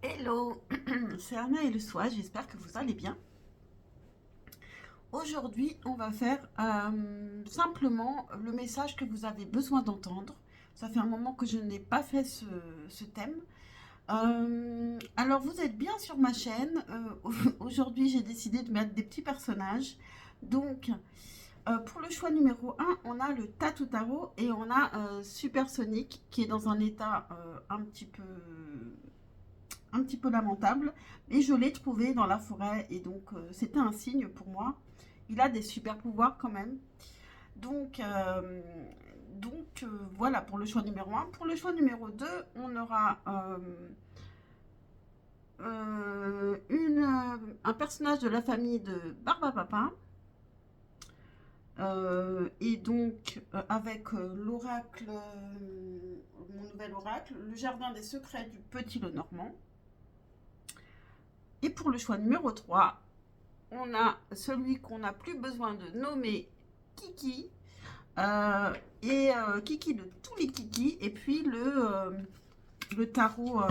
Hello, c'est Anna et le soir, j'espère que vous allez bien. Aujourd'hui, on va faire simplement le message que vous avez besoin d'entendre. Ça fait un moment que je n'ai pas fait ce thème. Alors, vous êtes bien sur ma chaîne. Aujourd'hui, j'ai décidé de mettre des petits personnages. Donc, pour le choix numéro un, on a le Tatou Tarot et on a Supersonic qui est dans un état un petit peu lamentable, mais je l'ai trouvé dans la forêt et donc c'était un signe pour moi. Il a des super pouvoirs quand même. Donc, euh, donc, voilà pour le choix numéro un. Pour le choix numéro 2, on aura un personnage de la famille de Barbapapa. Et donc, avec l'oracle, mon nouvel oracle, le jardin des secrets du Petit Lenormand. Et pour le choix numéro 3, on a celui qu'on n'a plus besoin de nommer Kiki, euh, Kiki de tous les Kiki, et puis le tarot,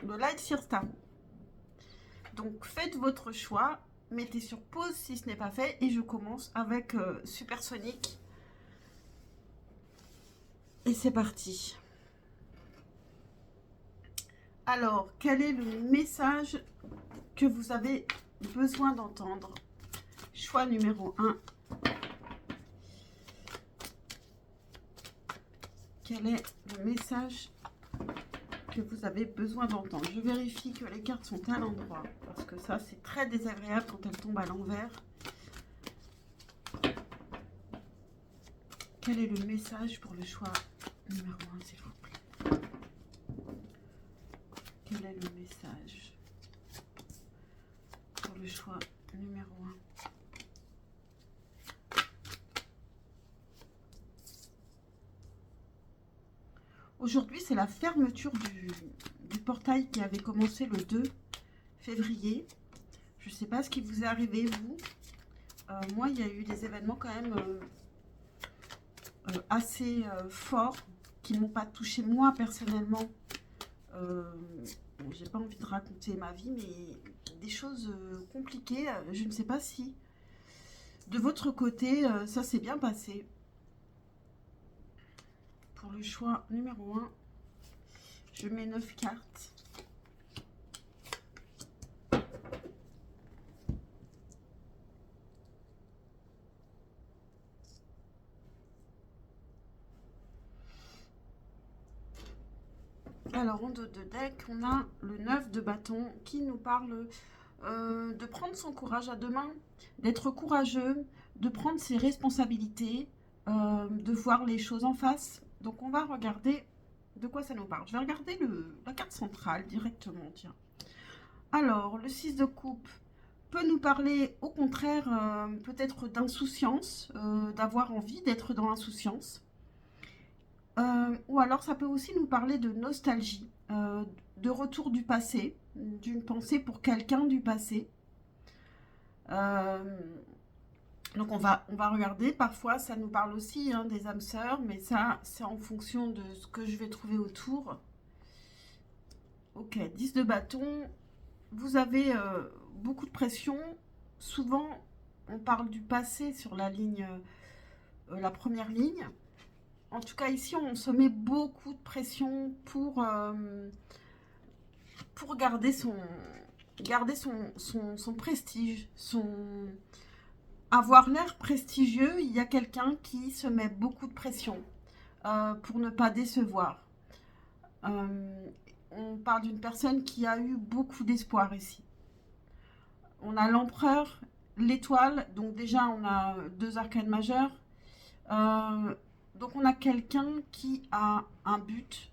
le Light Sears Tarot. Donc faites votre choix, mettez sur pause si ce n'est pas fait, et je commence avec Supersonic. Et c'est parti. Alors, quel est le message que vous avez besoin d'entendre? Choix numéro 1. Quel est le message que vous avez besoin d'entendre? Je vérifie que les cartes sont à l'endroit, parce que ça, c'est très désagréable quand elles tombent à l'envers. Quel est le message pour le choix numéro 1, s'il vous plaît? Quel est le message pour le choix numéro 1? Aujourd'hui, c'est la fermeture du portail qui avait commencé le 2 février. Je ne sais pas ce qui vous est arrivé, vous. Moi, il y a eu des événements quand même assez forts qui ne m'ont pas touché moi personnellement. Bon, j'ai pas envie de raconter ma vie, mais des choses compliquées. Je ne sais pas si de votre côté, ça s'est bien passé. Pour le choix numéro 1, je mets 9 cartes. Alors, en dos de deck, on a le 9 de bâton qui nous parle de prendre son courage à deux mains, d'être courageux, de prendre ses responsabilités, de voir les choses en face. Donc, on va regarder de quoi ça nous parle. Je vais regarder la carte centrale directement, tiens. Alors, le 6 de coupe peut nous parler au contraire peut-être d'insouciance, d'avoir envie d'être dans l'insouciance. Ou alors ça peut aussi nous parler de nostalgie, de retour du passé, d'une pensée pour quelqu'un du passé. Euh, donc on va regarder, parfois ça nous parle aussi hein, des âmes sœurs, mais ça c'est en fonction de ce que je vais trouver autour. Ok, 10 de bâton, vous avez beaucoup de pression, souvent on parle du passé sur la ligne, la première ligne. En tout cas ici on se met beaucoup de pression pour garder son prestige, avoir l'air prestigieux. Il y a quelqu'un qui se met beaucoup de pression pour ne pas décevoir. On parle d'une personne qui a eu beaucoup d'espoir ici. On a l'empereur, l'étoile, donc déjà on a deux arcanes majeures. Euh, donc on a quelqu'un qui a un but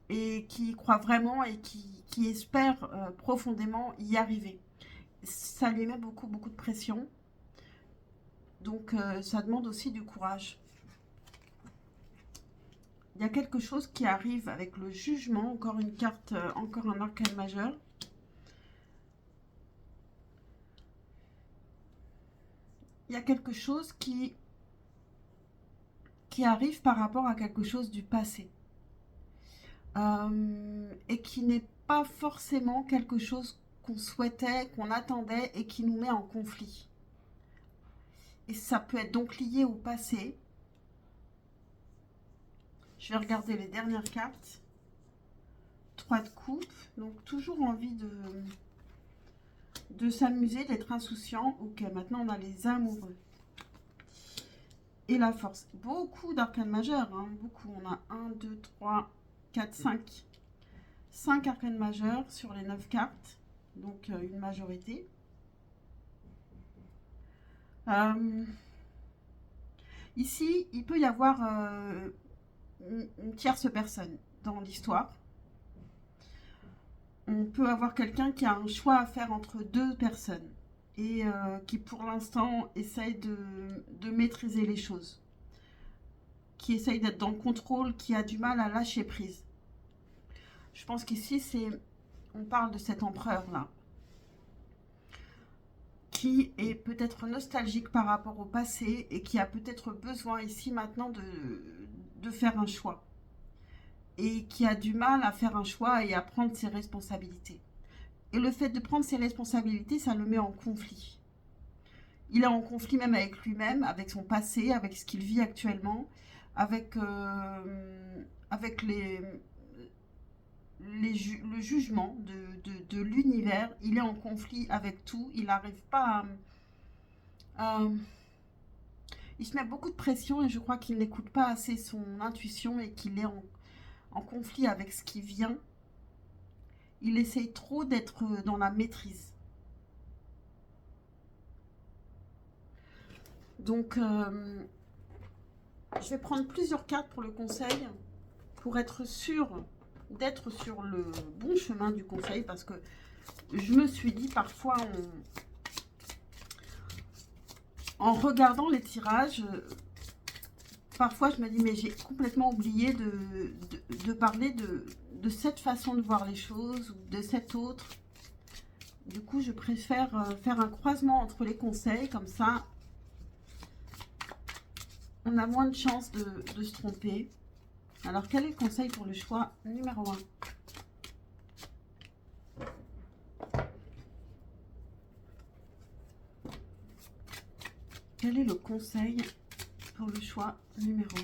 et qui croit vraiment et qui espère profondément y arriver. Ça lui met beaucoup, beaucoup de pression. Donc ça demande aussi du courage. Il y a quelque chose qui arrive avec le jugement, encore une carte, encore un arcane majeur. Il y a quelque chose qui arrive par rapport à quelque chose du passé. Et qui n'est pas forcément quelque chose qu'on souhaitait, qu'on attendait et qui nous met en conflit. Et ça peut être donc lié au passé. Je vais regarder les dernières cartes. 3 de coupe, donc toujours envie de s'amuser, d'être insouciant. Ok, maintenant on a les amoureux. Et la force. Beaucoup d'arcanes majeures, hein, beaucoup. On a 1, 2, 3, 4, 5. 5 arcanes majeures sur les 9 cartes. Donc une majorité. Ici, il peut y avoir une tierce personne dans l'histoire. On peut avoir quelqu'un qui a un choix à faire entre 2 personnes et qui pour l'instant essaye de maîtriser les choses, qui essaye d'être dans le contrôle, qui a du mal à lâcher prise. Je pense qu'ici, on parle de cet empereur-là, qui est peut-être nostalgique par rapport au passé et qui a peut-être besoin ici maintenant de faire un choix. Et qui a du mal à faire un choix et à prendre ses responsabilités. Et le fait de prendre ses responsabilités, ça le met en conflit. Il est en conflit même avec lui-même, avec son passé, avec ce qu'il vit actuellement, avec le jugement de l'univers. Il est en conflit avec tout. Il n'arrive pas il se met beaucoup de pression et je crois qu'il n'écoute pas assez son intuition et qu'il est en conflit avec ce qui vient. Il essaye trop d'être dans la maîtrise. Donc, je vais prendre plusieurs cartes pour le conseil, pour être sûr d'être sur le bon chemin du conseil, parce que je me suis dit, parfois, en regardant les tirages, parfois je me dis, mais j'ai complètement oublié de parler de cette façon de voir les choses ou de cette autre. Du coup, je préfère faire un croisement entre les conseils, comme ça, on a moins de chances de se tromper. Alors, quel est le conseil pour le choix numéro 1? Quel est le conseil pour le choix numéro 1?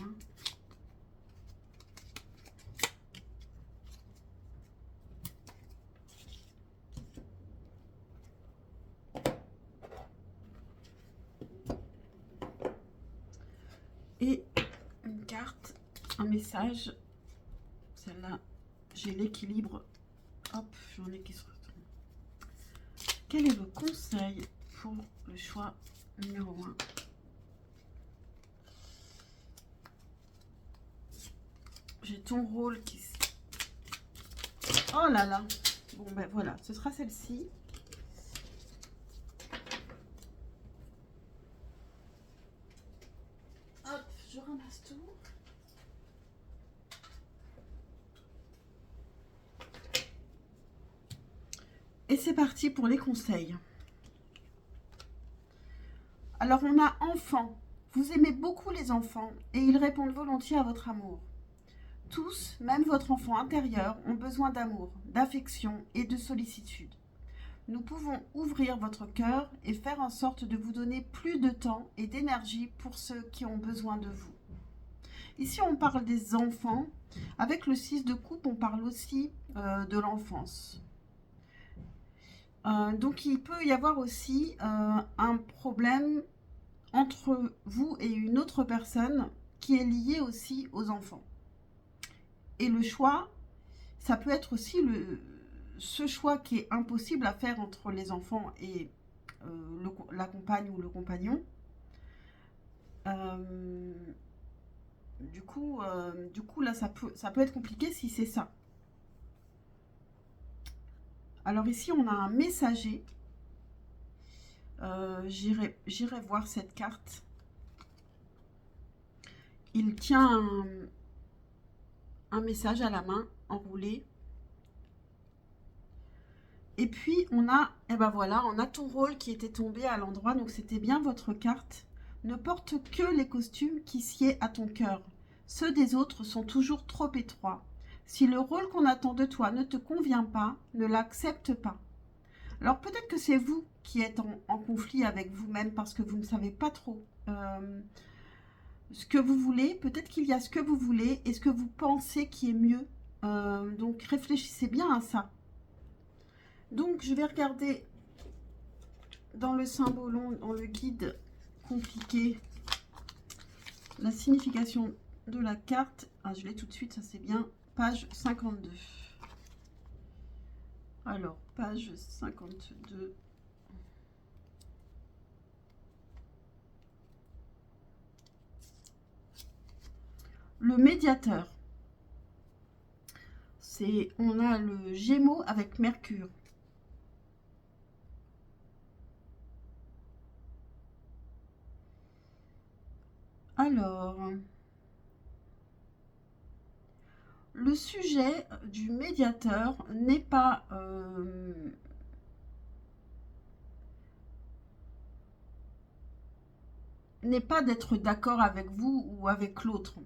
Et une carte, un message. Celle-là, j'ai l'équilibre. Hop, j'en ai qui se retournent. Quel est le conseil pour le choix numéro 1? J'ai ton rôle qui... Oh là là. Bon, ben voilà, ce sera celle-ci. Hop, je ramasse tout. Et c'est parti pour les conseils. Alors, on a enfant. Vous aimez beaucoup les enfants et ils répondent volontiers à votre amour. Tous, même votre enfant intérieur, ont besoin d'amour, d'affection et de sollicitude. Nous pouvons ouvrir votre cœur et faire en sorte de vous donner plus de temps et d'énergie pour ceux qui ont besoin de vous. Ici, on parle des enfants. Avec le 6 de coupe, on parle aussi de l'enfance. Donc, il peut y avoir aussi un problème entre vous et une autre personne qui est liée aussi aux enfants. Et le choix, ça peut être aussi ce choix qui est impossible à faire entre les enfants et la compagne ou le compagnon. Du coup, là, ça peut être compliqué si c'est ça. Alors ici, on a un messager. J'irai voir cette carte. Il tient un message à la main, enroulé. Et puis, on a, et ben voilà, on a ton rôle qui était tombé à l'endroit. Donc, c'était bien votre carte. Ne porte que les costumes qui sied à ton cœur. Ceux des autres sont toujours trop étroits. Si le rôle qu'on attend de toi ne te convient pas, ne l'accepte pas. Alors peut-être que c'est vous qui êtes en conflit avec vous-même parce que vous ne savez pas trop ce que vous voulez. Peut-être qu'il y a ce que vous voulez et ce que vous pensez qui est mieux. Donc réfléchissez bien à ça. Donc je vais regarder dans le symbolon, dans le guide compliqué, la signification de la carte. Ah, je l'ai tout de suite, ça c'est bien. Page 52. Alors, page 52. Le médiateur. On a le Gémeaux avec Mercure. Alors, le sujet du médiateur n'est pas d'être d'accord avec vous ou avec l'autre.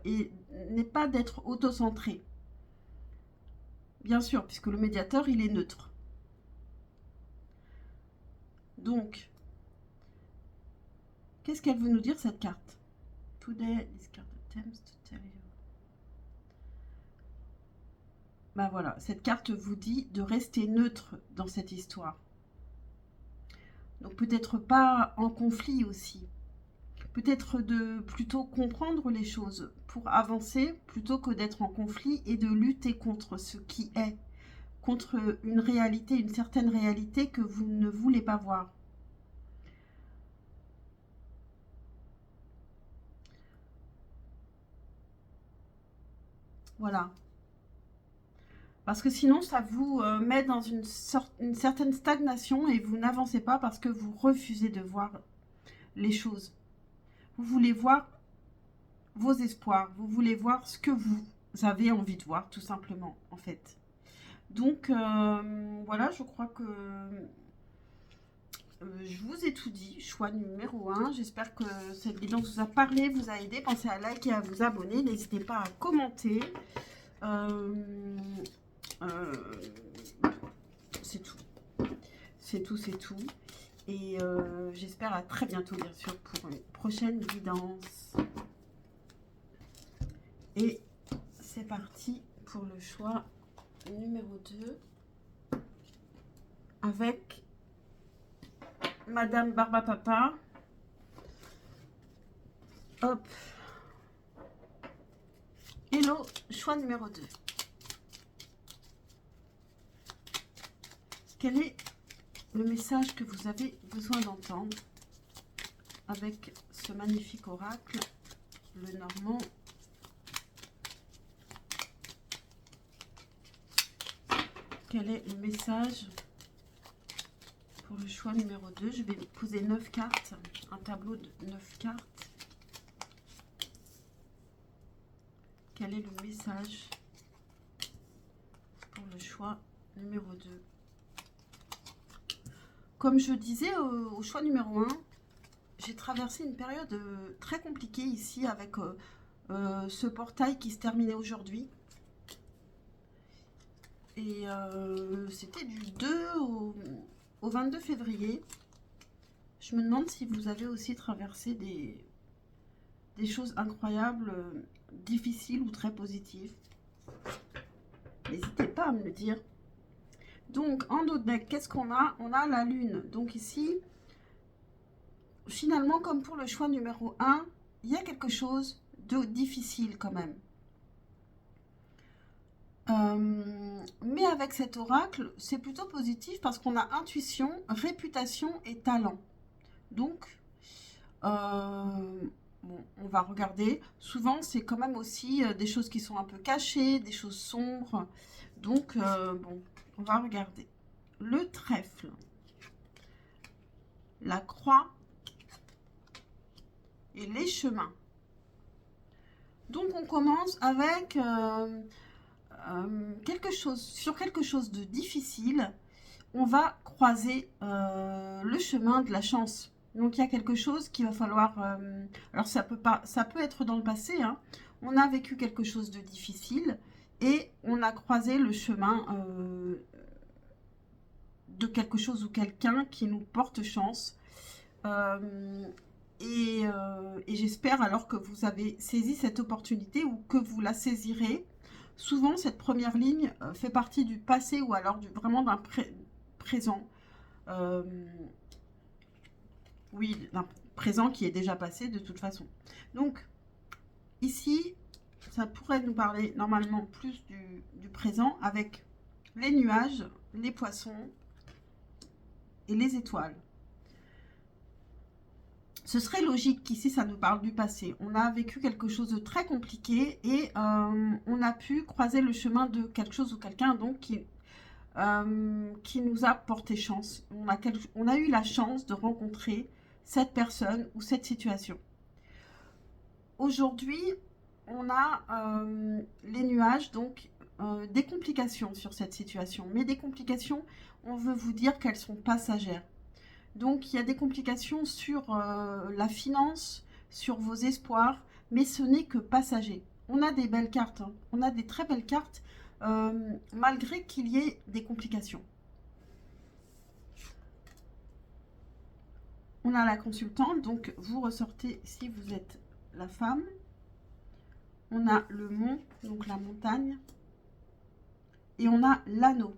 Et n'est pas d'être autocentré. Bien sûr, puisque le médiateur, il est neutre. Donc, qu'est-ce qu'elle veut nous dire, cette carte? Today, this card attempts to tell you. Ben voilà, cette carte vous dit de rester neutre dans cette histoire. Donc peut-être pas en conflit aussi. Peut-être de plutôt comprendre les choses pour avancer plutôt que d'être en conflit et de lutter contre ce qui est, contre une réalité, une certaine réalité que vous ne voulez pas voir. Voilà. Parce que sinon, ça vous met dans une certaine stagnation et vous n'avancez pas parce que vous refusez de voir les choses. Vous voulez voir vos espoirs, vous voulez voir ce que vous avez envie de voir, tout simplement, en fait. Donc, voilà, je crois que je vous ai tout dit. Choix numéro 1. J'espère que cette vidéo vous a parlé, vous a aidé. Pensez à liker et à vous abonner. N'hésitez pas à commenter. C'est tout. C'est tout, c'est tout. Et j'espère à très bientôt, bien sûr, pour une prochaine guidance. Et c'est parti pour le choix numéro 2 avec Madame Barbapapa. Hop. Hello, choix numéro 2. Quel est le message que vous avez besoin d'entendre avec ce magnifique oracle, le Normand? Quel est le message pour le choix numéro 2? Je vais poser 9 cartes, un tableau de 9 cartes. Quel est le message pour le choix numéro 2? Comme je disais au choix numéro 1, j'ai traversé une période très compliquée ici avec ce portail qui se terminait aujourd'hui. Et c'était du 2 au 22 février. Je me demande si vous avez aussi traversé des choses incroyables, difficiles ou très positives. N'hésitez pas à me le dire. Donc, en dos de deck, qu'est-ce qu'on a? On a la lune. Donc ici, finalement, comme pour le choix numéro 1, il y a quelque chose de difficile quand même. Mais avec cet oracle, c'est plutôt positif parce qu'on a intuition, réputation et talent. Donc, bon, on va regarder. Souvent, c'est quand même aussi des choses qui sont un peu cachées, des choses sombres. Donc, bon, on va regarder. Le trèfle, la croix et les chemins. Donc, on commence avec sur quelque chose de difficile. On va croiser le chemin de la chance. Donc, il y a quelque chose qu'il va falloir... alors, ça peut être dans le passé, hein. on a vécu quelque chose de difficile et on a croisé le chemin de quelque chose ou quelqu'un qui nous porte chance. Et j'espère alors que vous avez saisi cette opportunité ou que vous la saisirez. Souvent, cette première ligne fait partie du passé ou alors vraiment d'un présent. Oui, d'un présent qui est déjà passé de toute façon. Donc, ici, ça pourrait nous parler normalement plus du présent avec les nuages, les poissons et les étoiles. Ce serait logique qu'ici, ça nous parle du passé. On a vécu quelque chose de très compliqué et on a pu croiser le chemin de quelque chose ou quelqu'un donc qui nous a porté chance. On a eu la chance de rencontrer cette personne ou cette situation. Aujourd'hui, on a les nuages, donc des complications sur cette situation. Mais des complications, on veut vous dire qu'elles sont passagères. Donc, il y a des complications sur la finance, sur vos espoirs, mais ce n'est que passager. On a des belles cartes, hein. On a des très belles cartes, malgré qu'il y ait des complications. On a la consultante, donc vous ressortez si vous êtes la femme. On a le mont, donc la montagne. Et on a l'anneau.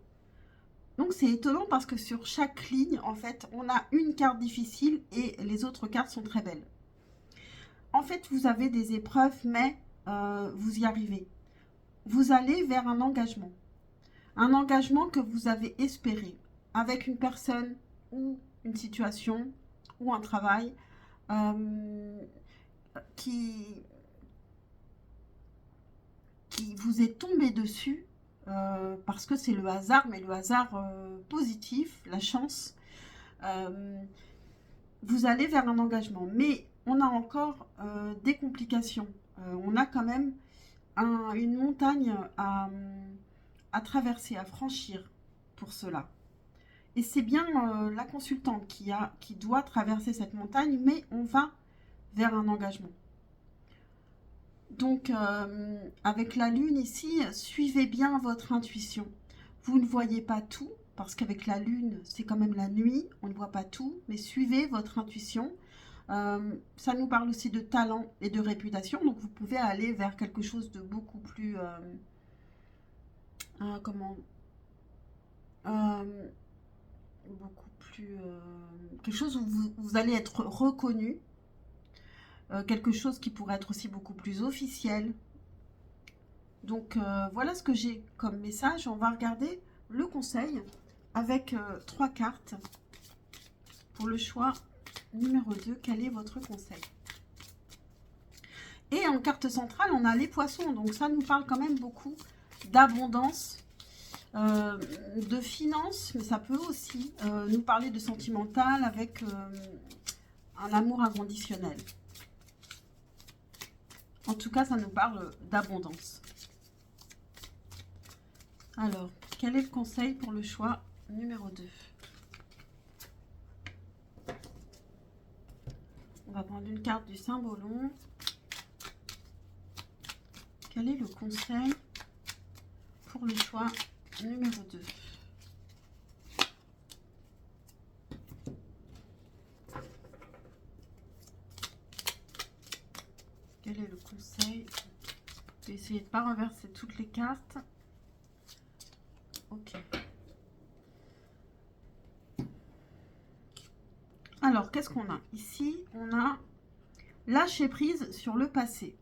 Donc c'est étonnant parce que sur chaque ligne, en fait, on a une carte difficile et les autres cartes sont très belles. En fait, vous avez des épreuves, mais vous y arrivez. Vous allez vers un engagement. Un engagement que vous avez espéré avec une personne ou une situation ou un travail qui vous est tombé dessus. Parce que c'est le hasard, mais le hasard positif, la chance, vous allez vers un engagement. Mais on a encore des complications. On a quand même une montagne à traverser, à franchir pour cela. Et c'est bien la consultante qui doit traverser cette montagne, mais on va vers un engagement. Donc, avec la lune ici, suivez bien votre intuition. Vous ne voyez pas tout, parce qu'avec la lune, c'est quand même la nuit, on ne voit pas tout, mais suivez votre intuition. Ça nous parle aussi de talent et de réputation, donc vous pouvez aller vers quelque chose de beaucoup plus... quelque chose où vous allez être reconnu. Quelque chose qui pourrait être aussi beaucoup plus officiel. Donc voilà ce que j'ai comme message. On va regarder le conseil avec 3 cartes pour le choix numéro 2. Quel est votre conseil? Et en carte centrale, on a les poissons. Donc ça nous parle quand même beaucoup d'abondance, de finances, mais ça peut aussi nous parler de sentimental avec un amour inconditionnel. En tout cas, ça nous parle d'abondance. Alors, quel est le conseil pour le choix numéro 2? On va prendre une carte du Saint-Bolon. Quel est le conseil pour le choix numéro 2? Quel est le conseil? Je vais essayer de ne pas renverser toutes les cartes. Ok. Alors, qu'est-ce qu'on a? Ici, on a lâcher prise sur le passé.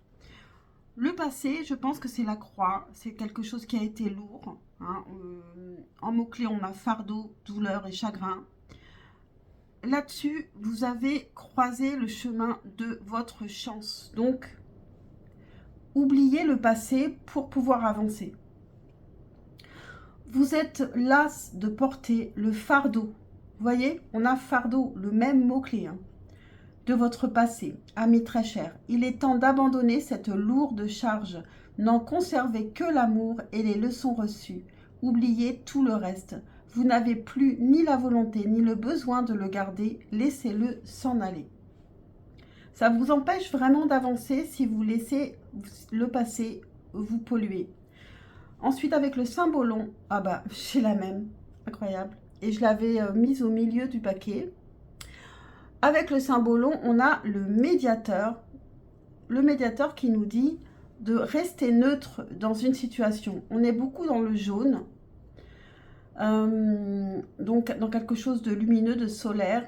Le passé, je pense que c'est la croix. C'est quelque chose qui a été lourd. Hein. En mots-clés, on a fardeau, douleur et chagrin. Là-dessus, vous avez croisé le chemin de votre chance. Donc, oubliez le passé pour pouvoir avancer. Vous êtes las de porter le fardeau. Vous voyez, on a fardeau, le même mot-clé, hein, de votre passé. Ami très cher, il est temps d'abandonner cette lourde charge. N'en conservez que l'amour et les leçons reçues. Oubliez tout le reste. Vous n'avez plus ni la volonté ni le besoin de le garder. Laissez-le s'en aller. Ça vous empêche vraiment d'avancer si vous laissez le passé vous polluer. Ensuite, avec le cymbolon, ah bah, j'ai la même, incroyable. Et je l'avais mise au milieu du paquet. Avec le cymbolon, on a le médiateur. Le médiateur qui nous dit de rester neutre dans une situation. On est beaucoup dans le jaune. Donc, dans quelque chose de lumineux, de solaire.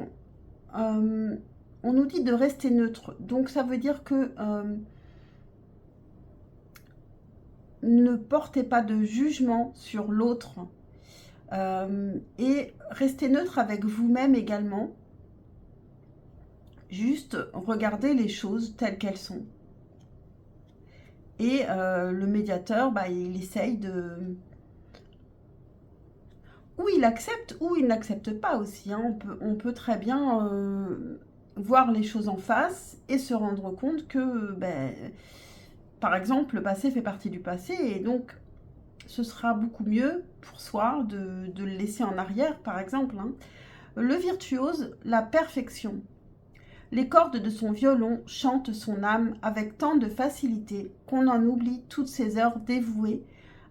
On nous dit de rester neutre. Donc, ça veut dire que ne portez pas de jugement sur l'autre. Et restez neutre avec vous-même également. Juste regardez les choses telles qu'elles sont. Et le médiateur, bah, il essaye de... Ou il accepte, ou il n'accepte pas aussi. Hein. On peut très bien voir les choses en face et se rendre compte que, ben, par exemple, le passé fait partie du passé. Et donc, ce sera beaucoup mieux pour soi de le laisser en arrière, par exemple. Hein. Le virtuose, la perfection. Les cordes de son violon chantent son âme avec tant de facilité qu'on en oublie toutes ses heures dévouées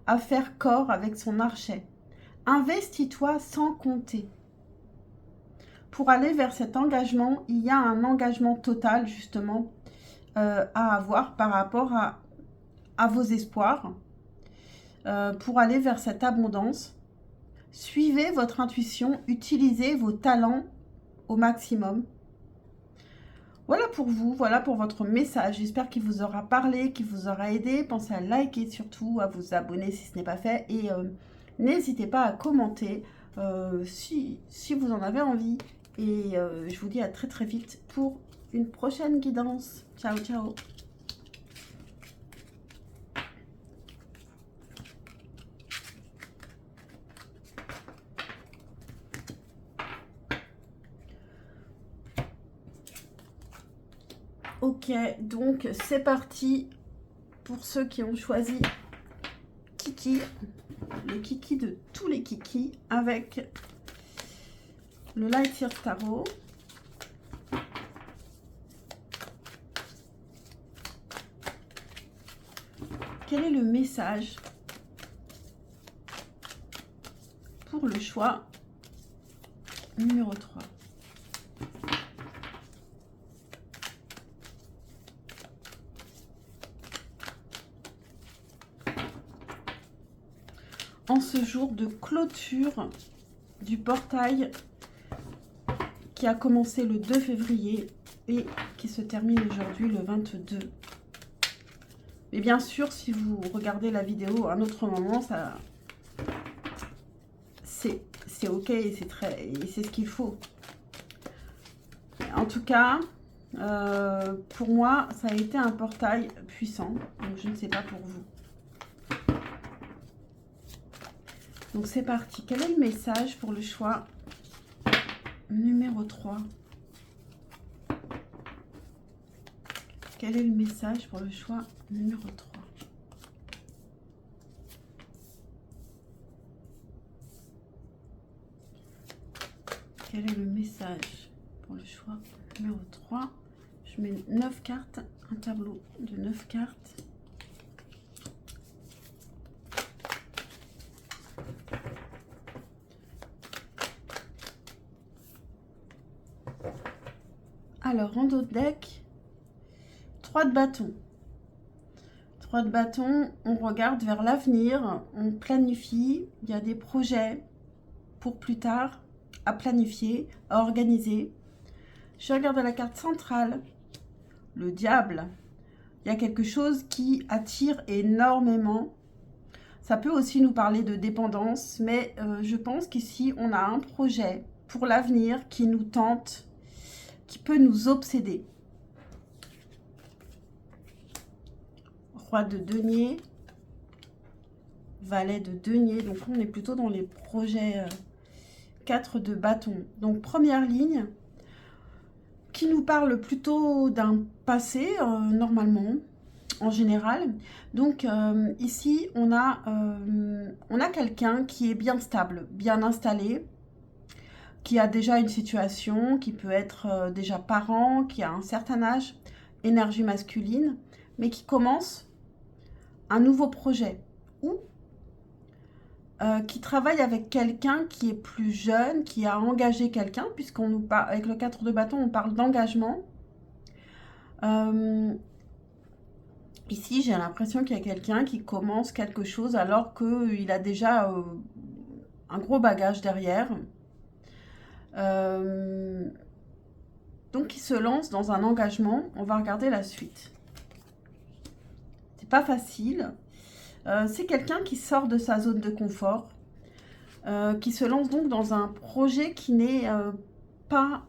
à faire corps avec son archet. Investis-toi sans compter. Pour aller vers cet engagement, il y a un engagement total justement à avoir par rapport à vos espoirs. Pour aller vers cette abondance, suivez votre intuition, utilisez vos talents au maximum. Voilà pour vous, voilà pour votre message. J'espère qu'il vous aura parlé, qu'il vous aura aidé. Pensez à liker surtout, à vous abonner si ce n'est pas fait. Et n'hésitez pas à commenter si vous en avez envie. Et je vous dis à très très vite pour une prochaine guidance. Ciao, ciao. Ok, donc c'est parti pour ceux qui ont choisi Kiki, le Kiki de tous les Kiki avec le Light Year Tarot. Quel est le message pour le choix numéro 3? En ce jour de clôture du portail qui a commencé le 2 février et qui se termine aujourd'hui le 22. Mais bien sûr, si vous regardez la vidéo à un autre moment, ça c'est ok et c'est ce qu'il faut. En tout cas, pour moi, ça a été un portail puissant. Donc je ne sais pas pour vous. Donc c'est parti. Quel est le message pour le choix numéro 3? Quel est le message pour le choix numéro 3? Quel est le message pour le choix numéro 3? Je mets 9 cartes, un tableau de 9 cartes. Alors, en dos de deck, 3 de bâton. 3 de bâton, on regarde vers l'avenir, on planifie, il y a des projets pour plus tard à planifier, à organiser. Je regarde la carte centrale, le diable. Il y a quelque chose qui attire énormément. Ça peut aussi nous parler de dépendance, mais je pense qu'ici, on a un projet pour l'avenir qui nous tente, qui peut nous obséder. Roi de denier, valet de denier, donc on est plutôt dans les projets 4 de bâton. Donc première ligne, qui nous parle plutôt d'un passé, normalement, en général. Donc ici, on a quelqu'un qui est bien stable, bien installé, qui a déjà une situation, qui peut être déjà parent, qui a un certain âge, énergie masculine, mais qui commence un nouveau projet ou qui travaille avec quelqu'un qui est plus jeune, qui a engagé quelqu'un, puisqu'on nous parle, avec le 4 de bâton, on parle d'engagement. Ici, j'ai l'impression qu'il y a quelqu'un qui commence quelque chose alors qu'il a déjà un gros bagage derrière. Donc, il se lance dans un engagement. On va regarder la suite. C'est pas facile. C'est quelqu'un qui sort de sa zone de confort, qui se lance donc dans un projet qui n'est pas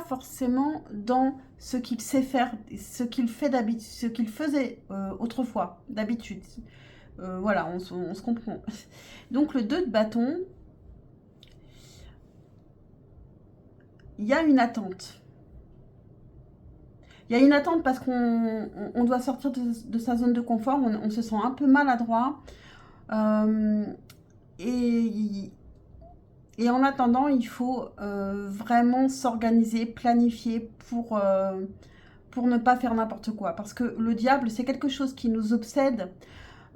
forcément dans ce qu'il sait faire, ce qu'il fait d'habitude, ce qu'il faisait autrefois, d'habitude. Voilà, on se comprend. Donc le 2 de bâton, il y a une attente. Il y a une attente parce qu'on doit sortir de sa zone de confort, on se sent un peu maladroit. Et en attendant, il faut vraiment s'organiser, planifier pour ne pas faire n'importe quoi. Parce que le diable, c'est quelque chose qui nous obsède.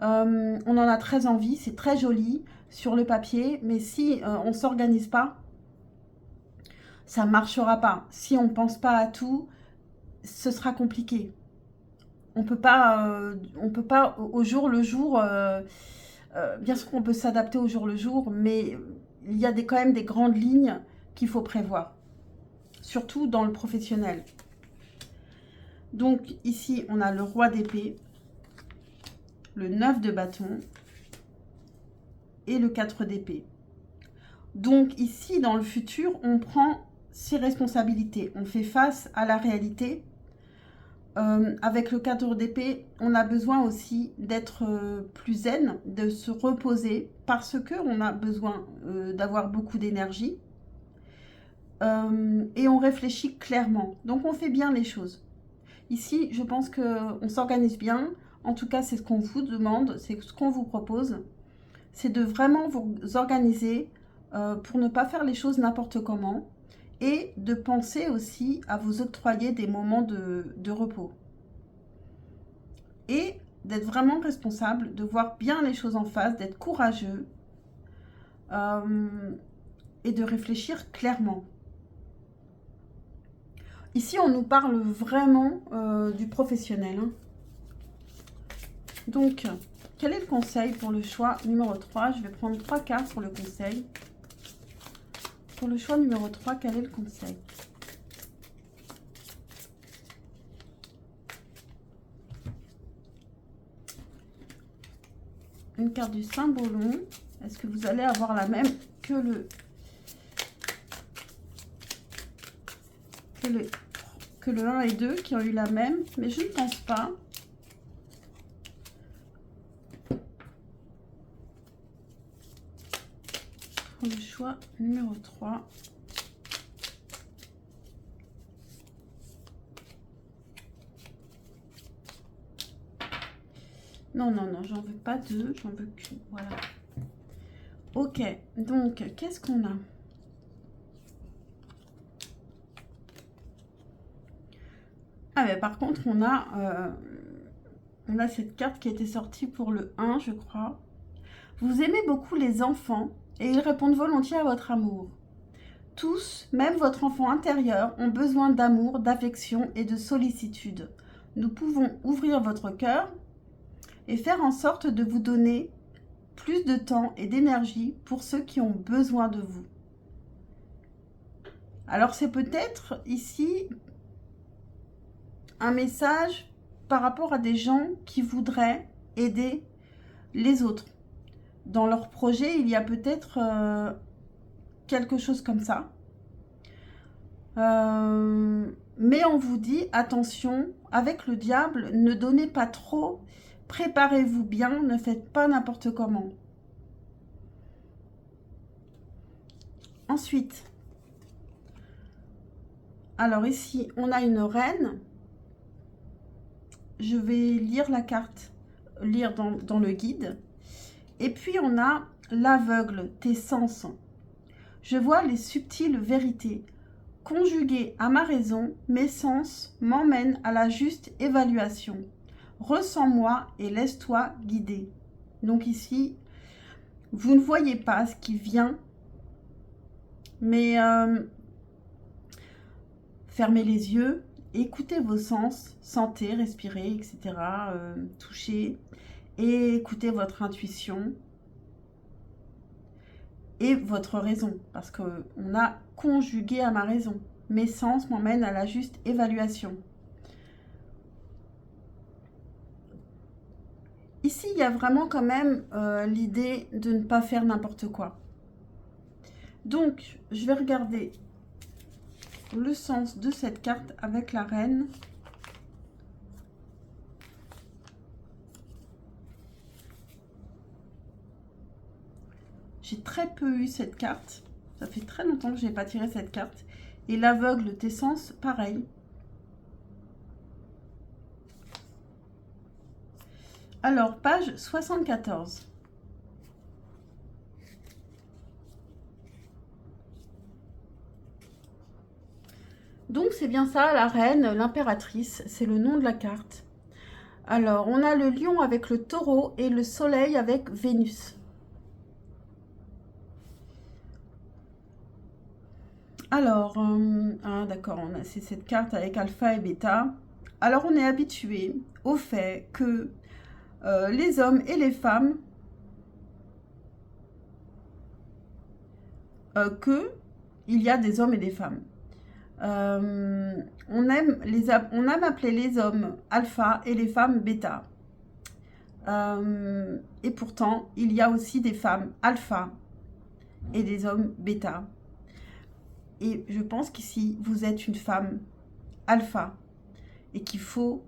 On en a très envie, c'est très joli sur le papier, mais si on ne s'organise pas, ça ne marchera pas. Si on ne pense pas à tout, ce sera compliqué. On peut pas au jour le jour, bien sûr qu'on peut s'adapter au jour le jour, mais il y a quand même des grandes lignes qu'il faut prévoir, surtout dans le professionnel. Donc ici, on a le roi d'épée, le 9 de bâton et le 4 d'épée. Donc ici, dans le futur, on prend ses responsabilités, on fait face à la réalité. Avec le 4 d'épée, on a besoin aussi d'être plus zen, de se reposer parce qu'on a besoin d'avoir beaucoup d'énergie. Et on réfléchit clairement. Donc on fait bien les choses. Ici, je pense qu'on s'organise bien. En tout cas, c'est ce qu'on vous demande, c'est ce qu'on vous propose. C'est de vraiment vous organiser pour ne pas faire les choses n'importe comment. Et de penser aussi à vous octroyer des moments de repos. Et d'être vraiment responsable, de voir bien les choses en face, d'être courageux et de réfléchir clairement. Ici, on nous parle vraiment du professionnel. Hein. Donc, quel est le conseil pour le choix numéro 3? Je vais prendre 3 cartes pour le conseil. Pour le choix numéro 3, quel est le conseil? Une carte du Saint-Bolon. Est-ce que vous allez avoir la même que le 1 et 2 qui ont eu la même? Mais je ne pense pas. Pour le choix numéro 3. Non, non, non, j'en veux pas 2, j'en veux qu'une. Voilà. Ok, donc, qu'est-ce qu'on a? Ah, mais par contre, on a cette carte qui a été sortie pour le 1, je crois. Vous aimez beaucoup les enfants et ils répondent volontiers à votre amour. Tous, même votre enfant intérieur, ont besoin d'amour, d'affection et de sollicitude. Nous pouvons ouvrir votre cœur et faire en sorte de vous donner plus de temps et d'énergie pour ceux qui ont besoin de vous. Alors c'est peut-être ici un message par rapport à des gens qui voudraient aider les autres. Dans leur projet, il y a peut-être quelque chose comme ça. Mais on vous dit, attention, avec le diable, ne donnez pas trop, préparez-vous bien, ne faites pas n'importe comment. Ensuite, alors ici, on a une reine. Je vais lire la carte, lire dans le guide. Et puis, on a l'aveugle, tes sens. Je vois les subtiles vérités. Conjuguées à ma raison, mes sens m'emmènent à la juste évaluation. Ressens-moi et laisse-toi guider. Donc ici, vous ne voyez pas ce qui vient, mais fermez les yeux, écoutez vos sens, sentez, respirez, etc. Touchez et écoutez votre intuition et votre raison, parce qu'on a conjugué à ma raison. Mes sens m'emmènent à la juste évaluation. Ici, il y a vraiment quand même l'idée de ne pas faire n'importe quoi. Donc, je vais regarder le sens de cette carte avec la reine. J'ai très peu eu cette carte. Ça fait très longtemps que je n'ai pas tiré cette carte. Et l'aveugle, tes sens, pareil. Alors, page 74. Donc, c'est bien ça, la reine, l'impératrice, c'est le nom de la carte. Alors, on a le lion avec le taureau et le soleil avec Vénus. Alors, d'accord, c'est cette carte avec alpha et bêta. Alors, on est habitué au fait que les hommes et les femmes, il y a des hommes et des femmes. On aime appeler les hommes alpha et les femmes bêta. Et pourtant, il y a aussi des femmes alpha et des hommes bêta. Et je pense qu'ici, vous êtes une femme alpha et qu'il faut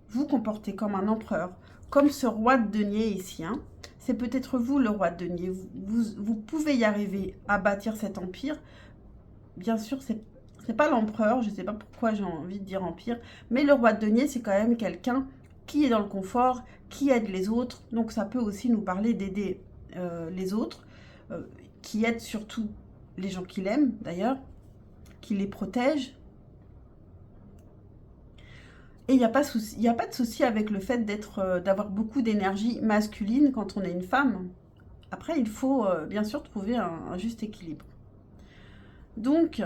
vous comporter comme un empereur, comme ce roi de denier ici. Hein. C'est peut-être vous le roi de denier. Vous pouvez y arriver à bâtir cet empire. Bien sûr, c'est pas l'empereur, je ne sais pas pourquoi j'ai envie de dire empire, mais le roi de denier, c'est quand même quelqu'un qui est dans le confort, qui aide les autres. Donc ça peut aussi nous parler d'aider les autres, qui aide surtout les gens qu'il aime d'ailleurs, qui les protège. Et il n'y a pas de souci avec le fait d'avoir beaucoup d'énergie masculine quand on est une femme. Après, il faut bien sûr trouver un juste équilibre. Donc,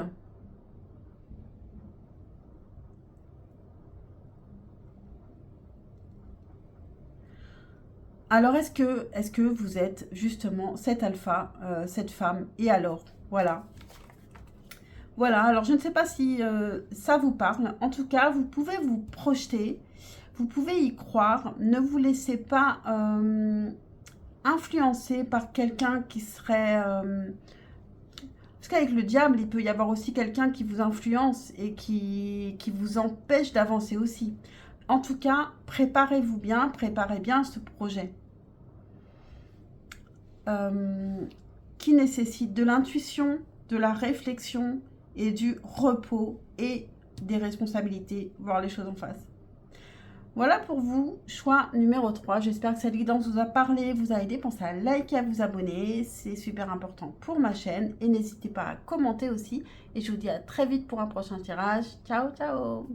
alors est-ce que vous êtes justement cet alpha, cette femme, et alors, voilà. Voilà, alors je ne sais pas si ça vous parle. En tout cas, vous pouvez vous projeter, vous pouvez y croire. Ne vous laissez pas influencer par quelqu'un qui serait... parce qu'avec le diable, il peut y avoir aussi quelqu'un qui vous influence et qui vous empêche d'avancer aussi. En tout cas, préparez-vous bien, préparez bien ce projet. Qui nécessite de l'intuition, de la réflexion et du repos et des responsabilités, voir les choses en face. Voilà pour vous, choix numéro 3. J'espère que cette guidance vous a parlé, vous a aidé. Pensez à liker, à vous abonner, c'est super important pour ma chaîne. Et n'hésitez pas à commenter aussi. Et je vous dis à très vite pour un prochain tirage. Ciao, ciao!